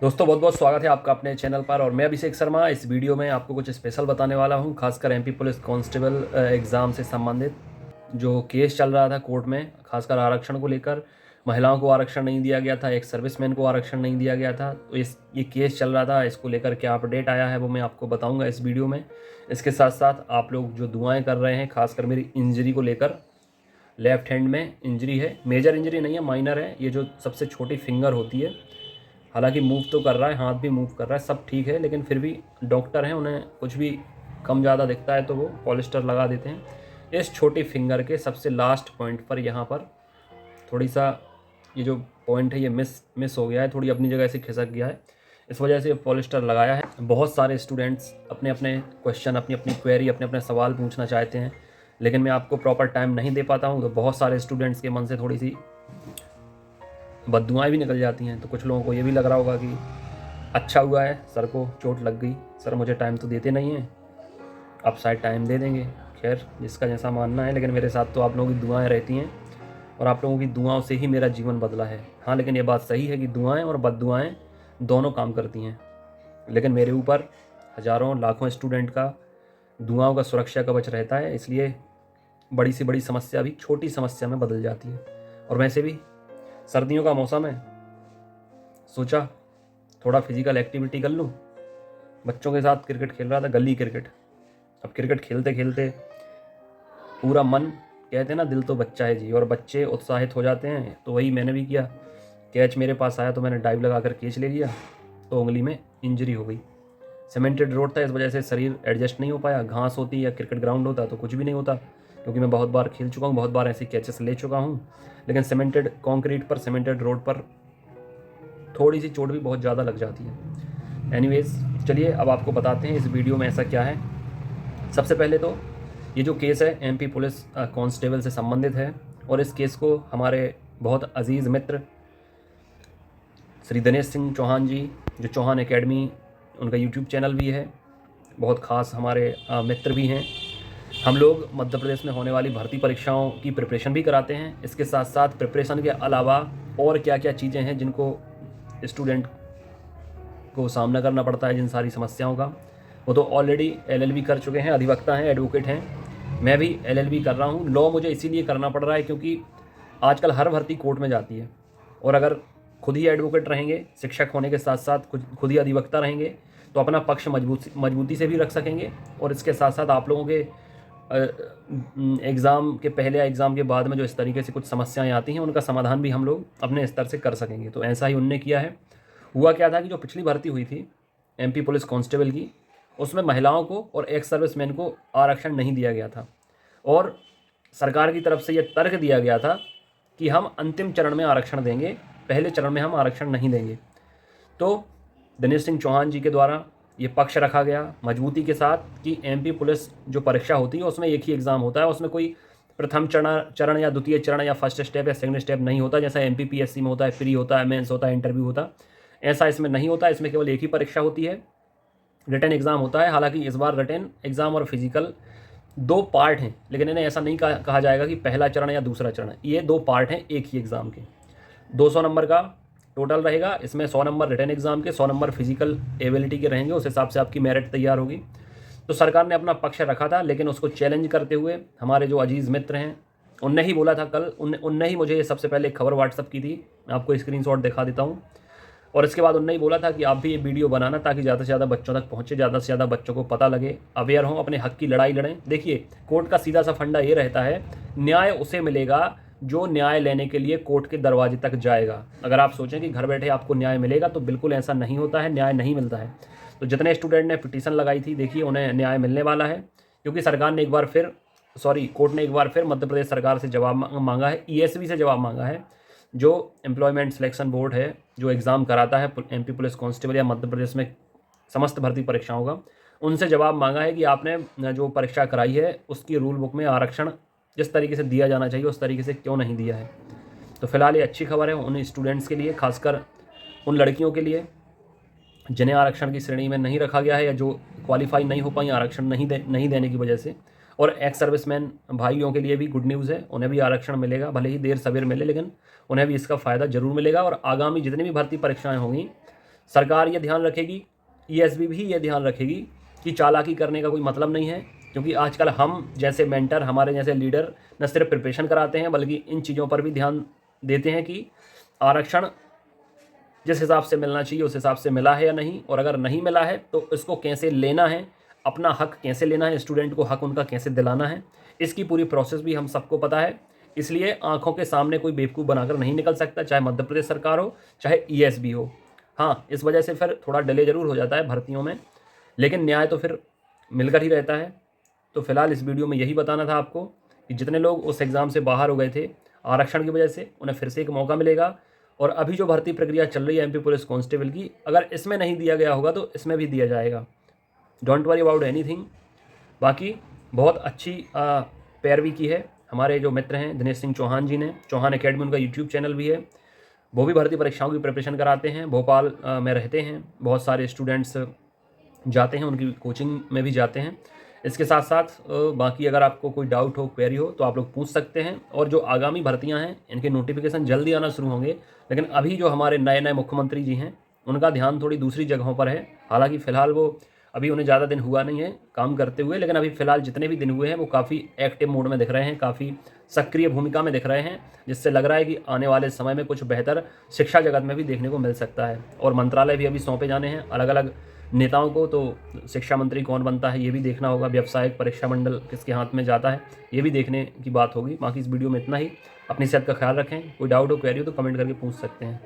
दोस्तों बहुत बहुत स्वागत है आपका अपने चैनल पर। और मैं अभिषेक शर्मा इस वीडियो में आपको कुछ स्पेशल बताने वाला हूं, खासकर एमपी पुलिस कांस्टेबल एग्ज़ाम से संबंधित जो केस चल रहा था कोर्ट में, खासकर आरक्षण को लेकर। महिलाओं को आरक्षण नहीं दिया गया था, एक सर्विसमैन को आरक्षण नहीं दिया गया था। तो ये केस चल रहा था, इसको लेकर क्या अपडेट आया है वो मैं आपको बताऊँगा इस वीडियो में। इसके साथ साथ आप लोग जो दुआएँ कर रहे हैं, खासकर मेरी इंजरी को लेकर, लेफ्ट हैंड में इंजरी है, मेजर इंजरी नहीं है, माइनर है। ये जो सबसे छोटी फिंगर होती है, हालांकि मूव तो कर रहा है, हाथ भी मूव कर रहा है, सब ठीक है, लेकिन फिर भी डॉक्टर हैं, उन्हें कुछ भी कम ज़्यादा दिखता है तो वो पॉलिस्टर लगा देते हैं। इस छोटी फिंगर के सबसे लास्ट पॉइंट पर, यहाँ पर थोड़ी सा ये जो पॉइंट है ये मिस हो गया है, थोड़ी अपनी जगह से खिसक गया है, इस वजह से पॉलिस्टर लगाया है। बहुत सारे स्टूडेंट्स अपने अपने क्वेश्चन, अपनी अपनी क्वेरी, अपने अपने सवाल पूछना चाहते हैं, लेकिन मैं आपको प्रॉपर टाइम नहीं दे पाता हूँ, तो बहुत सारे स्टूडेंट्स के मन से थोड़ी सी बददुआएं भी निकल जाती हैं। तो कुछ लोगों को ये भी लग रहा होगा कि अच्छा हुआ है सर को चोट लग गई, सर मुझे टाइम तो देते नहीं हैं, अब शायद टाइम दे देंगे। खैर, जिसका जैसा मानना है, लेकिन मेरे साथ तो आप लोगों की दुआएं रहती हैं और आप लोगों की दुआओं से ही मेरा जीवन बदला है। हाँ, लेकिन ये बात सही है कि दुआएं और बददुआएं दोनों काम करती हैं, लेकिन मेरे ऊपर हज़ारों लाखों स्टूडेंट का दुआओं का सुरक्षा कवच रहता है, इसलिए बड़ी से बड़ी समस्या भी छोटी समस्या में बदल जाती है। और वैसे भी सर्दियों का मौसम है, सोचा थोड़ा फिजिकल एक्टिविटी कर लूँ। बच्चों के साथ क्रिकेट खेल रहा था, गली क्रिकेट। अब क्रिकेट खेलते खेलते पूरा मन, कहते हैं ना, दिल तो बच्चा है जी, और बच्चे उत्साहित हो जाते हैं, तो वही मैंने भी किया। कैच मेरे पास आया तो मैंने डाइव लगाकर कैच ले लिया, तो उंगली में इंजरी हो गई। सीमेंटेड रोड था, इस वजह से शरीर एडजस्ट नहीं हो पाया। घास होती या क्रिकेट ग्राउंड होता तो कुछ भी नहीं होता, क्योंकि मैं बहुत बार खेल चुका हूँ, बहुत बार ऐसी कैचेस ले चुका हूँ। लेकिन सीमेंटेड कंक्रीट पर, सीमेंटेड रोड पर थोड़ी सी चोट भी बहुत ज़्यादा लग जाती है। एनीवेज, चलिए अब आपको बताते हैं इस वीडियो में ऐसा क्या है। सबसे पहले तो ये जो केस है एमपी पुलिस कांस्टेबल से संबंधित है, और इस केस को हमारे बहुत अजीज़ मित्र श्री दिनेश सिंह चौहान जी, जो चौहान एकेडमी उनका यूट्यूब चैनल भी है, बहुत ख़ास हमारे मित्र भी हैं। हम लोग मध्य प्रदेश में होने वाली भर्ती परीक्षाओं की प्रिपरेशन भी कराते हैं। इसके साथ साथ प्रिपरेशन के अलावा और क्या क्या चीज़ें हैं जिनको स्टूडेंट को सामना करना पड़ता है, जिन सारी समस्याओं का, वो तो ऑलरेडी एलएलबी कर चुके हैं, अधिवक्ता हैं, एडवोकेट हैं। मैं भी एलएलबी कर रहा हूँ। लॉ मुझे इसीलिए करना पड़ रहा है क्योंकि आजकल हर भर्ती कोर्ट में जाती है, और अगर खुद ही एडवोकेट रहेंगे, शिक्षक होने के साथ साथ खुद ही अधिवक्ता रहेंगे, तो अपना पक्ष मजबूती से भी रख सकेंगे। और इसके साथ साथ आप लोगों के एग्ज़ाम के पहले या एग्ज़ाम के बाद में जो इस तरीके से कुछ समस्याएं आती हैं, उनका समाधान भी हम लोग अपने स्तर से कर सकेंगे। तो ऐसा ही उनने किया है। हुआ क्या था कि जो पिछली भर्ती हुई थी एमपी पुलिस कांस्टेबल की, उसमें महिलाओं को और एक्स सर्विसमैन को आरक्षण नहीं दिया गया था, और सरकार की तरफ से ये तर्क दिया गया था कि हम अंतिम चरण में आरक्षण देंगे, पहले चरण में हम आरक्षण नहीं देंगे। तो दिनेश सिंह चौहान जी के द्वारा ये पक्ष रखा गया मजबूती के साथ कि एमपी पुलिस जो परीक्षा होती है उसमें एक ही एग्ज़ाम होता है, उसमें कोई प्रथम चरण या द्वितीय चरण या फर्स्ट स्टेप या सेकंड स्टेप नहीं होता, जैसा एमपीपीएससी में होता है, प्री होता है, मेंस होता है, इंटरव्यू होता है। ऐसा इसमें नहीं होता, इसमें केवल एक ही परीक्षा होती है, रिटन एग्ज़ाम होता है। हालांकि इस बार रिटन एग्ज़ाम और फिजिकल दो पार्ट हैं, लेकिन इन्हें ऐसा नहीं कहा जाएगा कि पहला चरण या दूसरा चरण, ये दो पार्ट हैं एक ही एग्ज़ाम के। 200 नंबर का टोटल रहेगा, इसमें 100 नंबर रिटन एग्ज़ाम के, 100 नंबर फिजिकल एबिलिटी के रहेंगे, उस हिसाब से आपकी मेरिट तैयार होगी। तो सरकार ने अपना पक्ष रखा था, लेकिन उसको चैलेंज करते हुए हमारे जो अजीज़ मित्र हैं, उनने ही बोला था कल, उनने ही मुझे सबसे पहले एक खबर व्हाट्सअप की थी, मैं आपको स्क्रीनशॉट दिखा देता हूँ। और इसके बाद उनने ही बोला था कि आप भी ये वीडियो बनाना ताकि ज़्यादा से ज़्यादा बच्चों तक पहुँचे, ज़्यादा से ज़्यादा बच्चों को पता लगे, अवेयर हों, अपने हक की लड़ाई लड़ें। देखिए, कोर्ट का सीधा सा फंडा ये रहता है, न्याय उसे मिलेगा जो न्याय लेने के लिए कोर्ट के दरवाजे तक जाएगा। अगर आप सोचें कि घर बैठे आपको न्याय मिलेगा, तो बिल्कुल ऐसा नहीं होता है, न्याय नहीं मिलता है। तो जितने स्टूडेंट ने पिटीशन लगाई थी, देखिए उन्हें न्याय मिलने वाला है, क्योंकि सरकार ने एक बार फिर, कोर्ट ने एक बार फिर मध्य प्रदेश सरकार से जवाब मांगा है, ईएसवी से जवाब मांगा है, जो एम्प्लॉयमेंट सिलेक्शन बोर्ड है, जो एग्ज़ाम कराता है एमपी पुलिस कांस्टेबल या मध्य प्रदेश में समस्त भर्ती परीक्षाओं का, उनसे जवाब मांगा है कि आपने जो परीक्षा कराई है उसकी रूल बुक में आरक्षण जिस तरीके से दिया जाना चाहिए उस तरीके से क्यों नहीं दिया है। तो फिलहाल ये अच्छी खबर है उन स्टूडेंट्स के लिए, खासकर उन लड़कियों के लिए जिन्हें आरक्षण की श्रेणी में नहीं रखा गया है, या जो क्वालिफाई नहीं हो पाई आरक्षण नहीं देने की वजह से। और एक्स सर्विसमैन भाइयों के लिए भी गुड न्यूज़ है, उन्हें भी आरक्षण मिलेगा, भले ही देर सवेर मिले, लेकिन उन्हें भी इसका फ़ायदा जरूर मिलेगा। और आगामी जितनी भी भर्ती परीक्षाएं होंगी सरकार ये ध्यान रखेगी, ईएसबी भी ये ध्यान रखेगी कि चालाकी करने का कोई मतलब नहीं है, क्योंकि आजकल हम जैसे मेंटर, हमारे जैसे लीडर न सिर्फ प्रिपरेशन कराते हैं बल्कि इन चीज़ों पर भी ध्यान देते हैं कि आरक्षण जिस हिसाब से मिलना चाहिए उस हिसाब से मिला है या नहीं, और अगर नहीं मिला है तो इसको कैसे लेना है, अपना हक कैसे लेना है, स्टूडेंट को हक उनका कैसे दिलाना है, इसकी पूरी प्रोसेस भी हम सबको पता है। इसलिए आंखों के सामने कोई बेवकूफ़ बनाकर नहीं निकल सकता, चाहे मध्य प्रदेश सरकार हो चाहे ईएसबी हो। हाँ, इस वजह से फिर थोड़ा डिले ज़रूर हो जाता है भर्तियों में, लेकिन न्याय तो फिर मिलकर ही रहता है। तो फिलहाल इस वीडियो में यही बताना था आपको कि जितने लोग उस एग्ज़ाम से बाहर हो गए थे आरक्षण की वजह से, उन्हें फिर से एक मौका मिलेगा। और अभी जो भर्ती प्रक्रिया चल रही है एमपी पुलिस कांस्टेबल की, अगर इसमें नहीं दिया गया होगा तो इसमें भी दिया जाएगा। Don't worry about anything. बाकी बहुत अच्छी पैरवी की है हमारे जो मित्र हैं दिनेश सिंह चौहान जी ने। चौहान एकेडमी उनका यूट्यूब चैनल भी है, वो भी भर्ती परीक्षाओं की प्रिपरेशन कराते हैं, भोपाल में रहते हैं, बहुत सारे स्टूडेंट्स जाते हैं, उनकी कोचिंग में भी जाते हैं। इसके साथ साथ बाकी अगर आपको कोई डाउट हो, क्वेरी हो तो आप लोग पूछ सकते हैं। और जो आगामी भर्तियां हैं इनके नोटिफिकेशन जल्दी आना शुरू होंगे, लेकिन अभी जो हमारे नए नए मुख्यमंत्री जी हैं उनका ध्यान थोड़ी दूसरी जगहों पर है। हालांकि फ़िलहाल वो अभी उन्हें ज़्यादा दिन हुआ नहीं है काम करते हुए, लेकिन अभी फ़िलहाल जितने भी दिन हुए हैं वो काफ़ी एक्टिव मोड में दिख रहे हैं, काफ़ी सक्रिय भूमिका में दिख रहे हैं, जिससे लग रहा है कि आने वाले समय में कुछ बेहतर शिक्षा जगत में भी देखने को मिल सकता है। और मंत्रालय भी अभी सौंपे जाने हैं अलग अलग नेताओं को, तो शिक्षा मंत्री कौन बनता है ये भी देखना होगा, व्यावसायिक परीक्षा मंडल किसके हाथ में जाता है ये भी देखने की बात होगी। बाकी इस वीडियो में इतना ही। अपनी सेहत का ख्याल रखें, कोई डाउट हो, क्वेरी हो तो कमेंट करके पूछ सकते हैं।